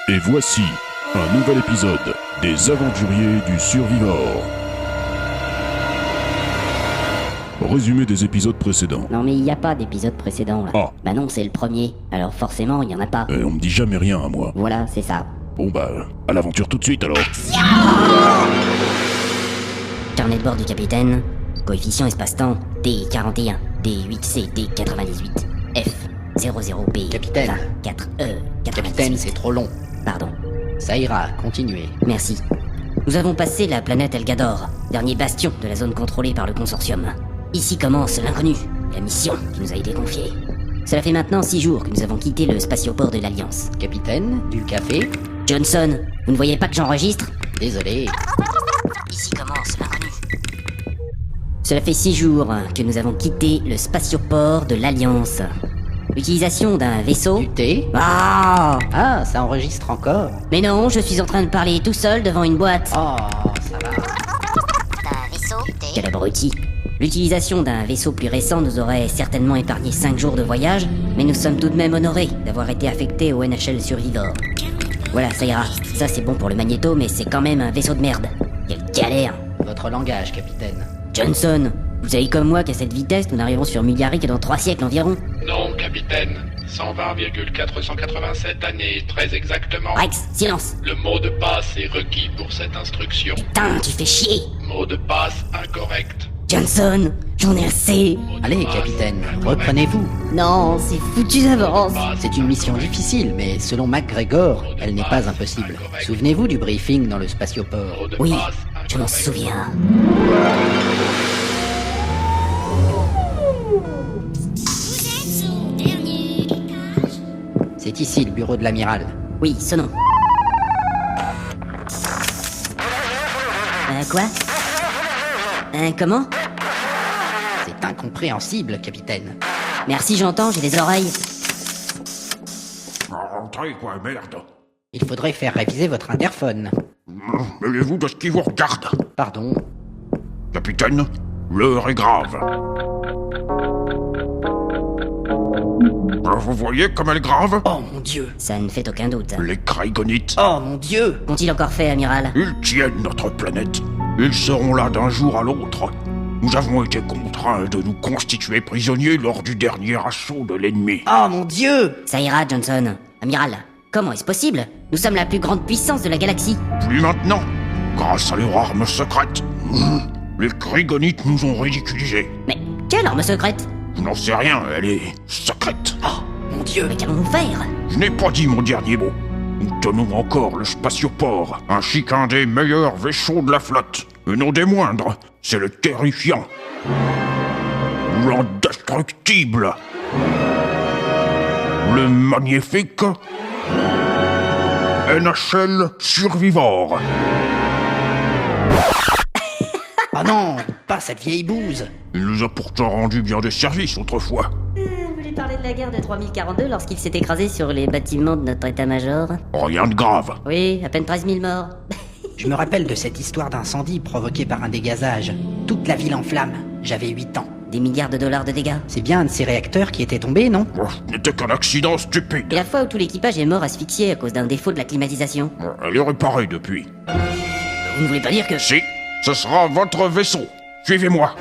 Et voici un nouvel épisode des Aventuriers du Survivor. Résumé des épisodes précédents. Non mais il n'y a pas d'épisode précédent là. Ah. Bah non, c'est le premier, alors forcément il n'y en a pas. On me dit jamais rien à moi. Voilà, c'est ça. Bon bah, à l'aventure tout de suite alors. Carnet de bord du capitaine, coefficient espace-temps D41, D8C, D98, F00B, Capitaine. 4E, 98. Capitaine, c'est trop long. Pardon, Ça ira, continuez. merci. Nous avons passé la planète Elgador, dernier bastion de la zone contrôlée par le consortium. Ici commence l'inconnu, la mission qui nous a été confiée. Cela fait maintenant 6 jours que nous avons quitté le spatioport de l'Alliance. Capitaine, du café? Johnson, vous ne voyez pas que j'enregistre? Désolé. Ici commence l'inconnu. Cela fait 6 jours que nous avons quitté le spatioport de l'Alliance. L'utilisation d'un vaisseau... Du thé? Ah! Ah, ça enregistre encore? Mais non, je suis en train de parler tout seul devant une boîte. Oh, ça va. D'un vaisseau? Quel abruti. L'utilisation d'un vaisseau plus récent nous aurait certainement épargné 5 jours de voyage, mais nous sommes tout de même honorés d'avoir été affectés au NHL Survivor. Voilà, ça ira. Ça c'est bon pour le magnéto, mais c'est quand même un vaisseau de merde. Quelle galère! Votre langage, capitaine. Johnson, vous savez comme moi qu'à cette vitesse, nous n'arriverons sur Mulgari que dans 3 siècles environ. Non, capitaine. 120,487 années, très exactement. Rex, silence! Le mot de passe est requis pour cette instruction. Putain, tu fais chier! Mot de passe incorrect. Johnson, j'en ai assez! Mot de Allez, passe capitaine, incorrect. reprenez-vous. Non, c'est foutu d'avance! C'est une mission difficile, mais selon MacGregor, elle n'est pas impossible. Souvenez-vous du briefing dans le spatioport. Mot de Oui, passe je m'en incorrect. souviens. C'est ici le bureau de l'amiral. Oui, sonnons. Quoi? Comment? C'est incompréhensible, capitaine. Merci, j'entends, j'ai des oreilles. Rentrez quoi, merde. Il faudrait faire réviser votre interphone. Mêlez-vous de ce qui vous regarde. Pardon. Capitaine, l'heure est grave. Vous voyez comme elle est grave? Oh mon dieu. Ça ne fait aucun doute. Les Kraigonites, Oh mon dieu. Qu'ont-ils encore fait, amiral? ils tiennent notre planète. Ils seront là d'un jour à l'autre. Nous avons été contraints de nous constituer prisonniers lors du dernier assaut de l'ennemi. Oh mon dieu. Ça ira, Johnson. Amiral, comment est-ce possible? Nous sommes la plus grande puissance de la galaxie. Plus maintenant, grâce à leur arme secrète. Les Kraigonites nous ont ridiculisés. Mais quelle arme secrète? Je n'en sais rien, elle est secrète. Oh mon dieu. Mais qu'allons-nous faire? Je n'ai pas dit mon dernier mot. Nous tenons encore le spatioport, ainsi qu'un des meilleurs vaisseaux de la flotte. Et non des moindres, c'est le terrifiant. L'indestructible. Le magnifique. NHL Survivor. Oh non, pas cette vieille bouse. Il nous a pourtant rendu bien des services autrefois. Vous voulez parler de la guerre de 3042 lorsqu'il s'est écrasé sur les bâtiments de notre état-major? Rien de grave. Oui, à peine 13 000 morts. Je me rappelle de cette histoire d'incendie provoqué par un dégazage. Toute la ville en flammes. J'avais 8 ans. Des milliards de dollars de dégâts. C'est bien un de ces réacteurs qui était tombé, non? Ce n'était qu'un accident Et stupide. la fois où tout l'équipage est mort asphyxié à cause d'un défaut de la climatisation. Elle est réparée depuis. Vous ne voulez pas dire que... Si, ce sera votre vaisseau. Suivez-moi.